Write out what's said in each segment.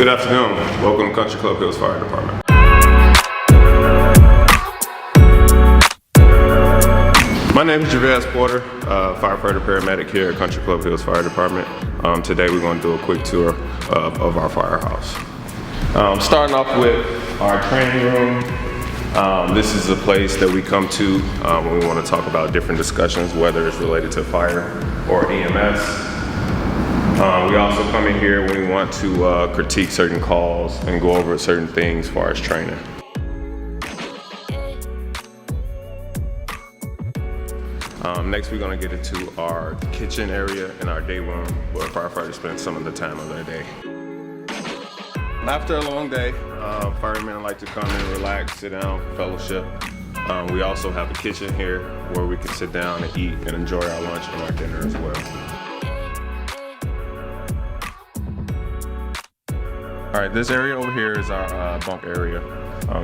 Good afternoon. Welcome to Country Club Hills Fire Department. My name is Gervais Porter, firefighter paramedic here at Country Club Hills Fire Department. Today we're going to do a quick tour of our firehouse. Starting off with our training room. This is a place that we come to when we want to talk about different discussions, whether it's related to fire or EMS. We also come in here when we want to critique certain calls and go over certain things as far as training. Next, we're going to get into our kitchen area and our day room where firefighters spend some of the time of their day. After a long day, firemen like to come and relax, sit down, fellowship. We also have a kitchen here where we can sit down and eat and enjoy our lunch and our dinner as well. All right, this area over here is our bunk area.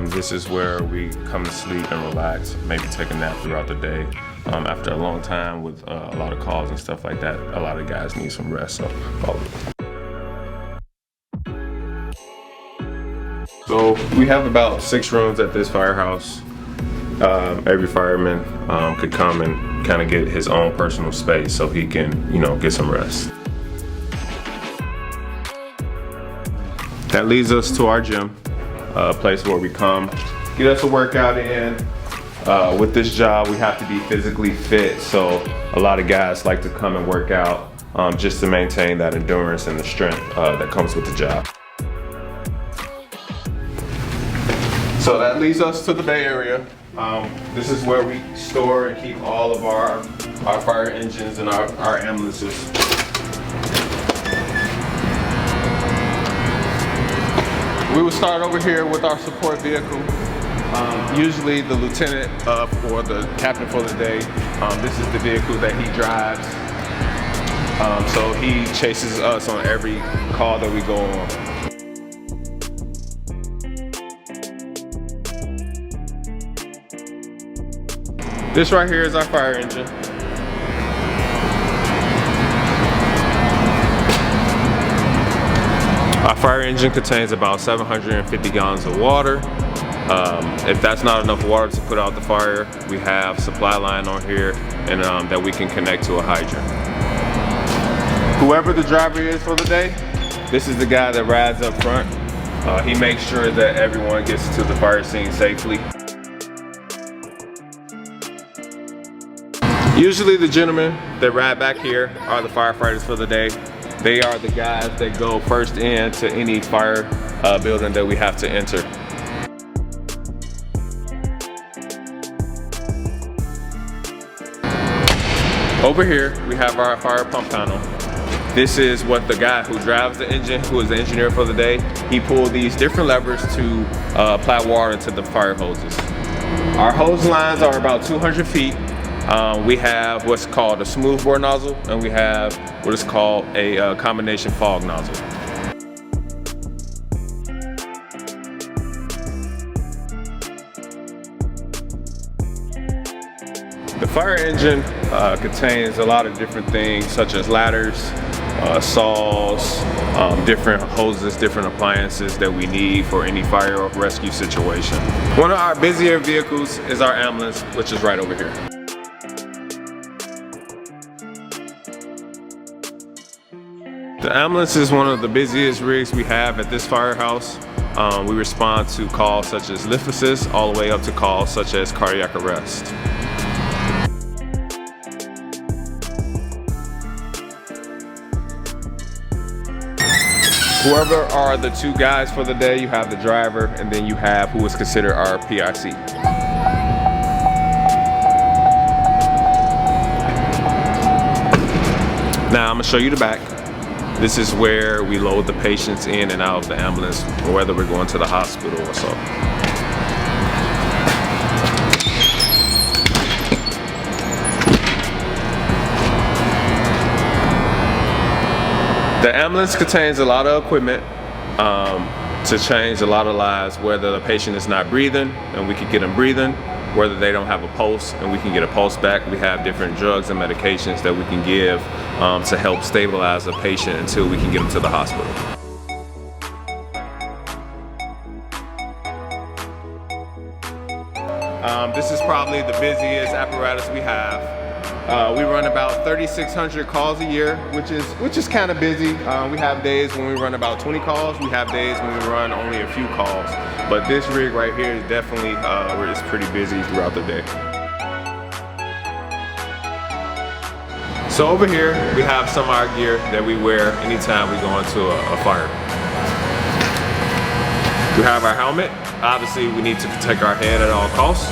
This is where we come to sleep and relax, maybe take a nap throughout the day. After a long time with a lot of calls and stuff like that, a lot of guys need some rest, so follow me. So we have about 6 rooms at this firehouse. Every fireman could come and kind of get his own personal space so he can, get some rest. That leads us to our gym, a place where we come, get us a workout in. With this job, we have to be physically fit, so a lot of guys like to come and work out just to maintain that endurance and the strength that comes with the job. So that leads us to the bay area. This is where we store and keep all of our fire engines and our ambulances. We will start over here with our support vehicle. Usually the lieutenant or the captain for the day, this is the vehicle that he drives. So he chases us on every call that we go on. This right here is our fire engine. Our fire engine contains about 750 gallons of water. If that's not enough water to put out the fire, we have supply line on here and that we can connect to a hydrant. Whoever the driver is for the day, this is the guy that rides up front. He makes sure that everyone gets to the fire scene safely. Usually the gentlemen that ride back here are the firefighters for the day. They are the guys that go first in to any fire building that we have to enter. Over here, we have our fire pump panel. This is what the guy who drives the engine, who is the engineer for the day, he pulled these different levers to apply water into the fire hoses. Our hose lines are about 200 feet. We have what's called a smoothbore nozzle, and we have what is called a combination fog nozzle. The fire engine contains a lot of different things such as ladders, saws, different hoses, different appliances that we need for any fire or rescue situation. One of our busier vehicles is our ambulance, which is right over here. The ambulance is one of the busiest rigs we have at this firehouse. We respond to calls such as lift assist all the way up to calls such as cardiac arrest. Whoever are the 2 guys for the day, you have the driver and then you have who is considered our PIC. Now I'm gonna show you the back. This is where we load the patients in and out of the ambulance, whether we're going to the hospital or so. The ambulance contains a lot of equipment to change a lot of lives, whether the patient is not breathing and we can get them breathing, whether they don't have a pulse and we can get a pulse back. We have different drugs and medications that we can give to help stabilize a patient until we can get them to the hospital. This is probably the busiest apparatus we have. We run about 3,600 calls a year, which is kind of busy. We have days when we run about 20 calls. We have days when we run only a few calls. But this rig right here is definitely it's pretty busy throughout the day. So over here, we have some of our gear that we wear anytime we go into a fire. We have our helmet. Obviously, we need to protect our head at all costs.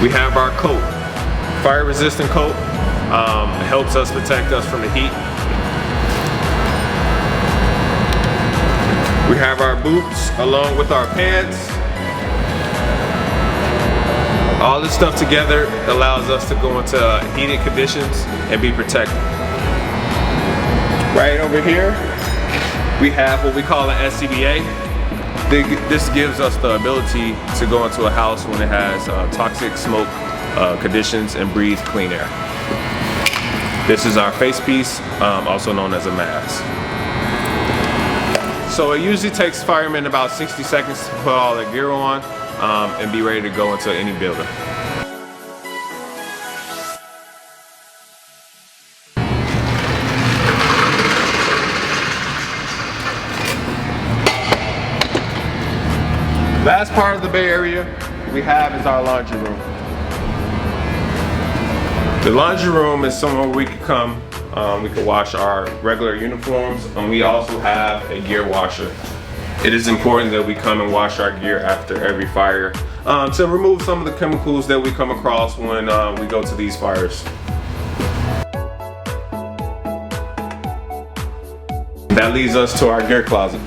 We have our coat. Fire-resistant coat helps us protect us from the heat. We have our boots along with our pants. All this stuff together allows us to go into heated conditions and be protected. Right over here, we have what we call an SCBA. This gives us the ability to go into a house when it has toxic smoke conditions and breathe clean air. This is our face piece, also known as a mask. So it usually takes firemen about 60 seconds to put all their gear on and be ready to go into any building. Last part of the Bay Area we have is our laundry room. The laundry room is somewhere we can come, we can wash our regular uniforms, and we also have a gear washer. It is important that we come and wash our gear after every fire to remove some of the chemicals that we come across when we go to these fires. That leads us to our gear closet.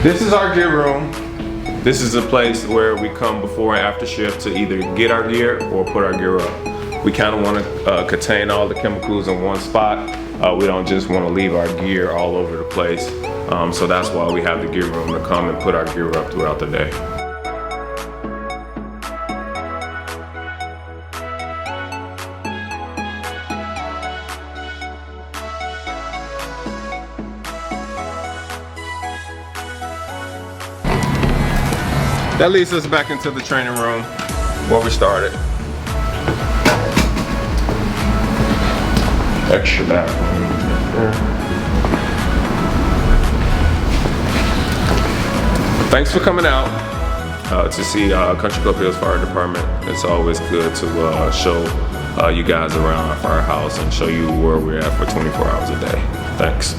This is our gear room. This is a place where we come before and after shift to either get our gear or put our gear up. We kind of want to contain all the chemicals in one spot. We don't just want to leave our gear all over the place. So that's why we have the gear room to come and put our gear up throughout the day. That leads us back into the training room where we started. Extra bathroom. Thanks for coming out to see Country Club Hills Fire Department. It's always good to show you guys around our firehouse and show you where we're at for 24 hours a day. Thanks.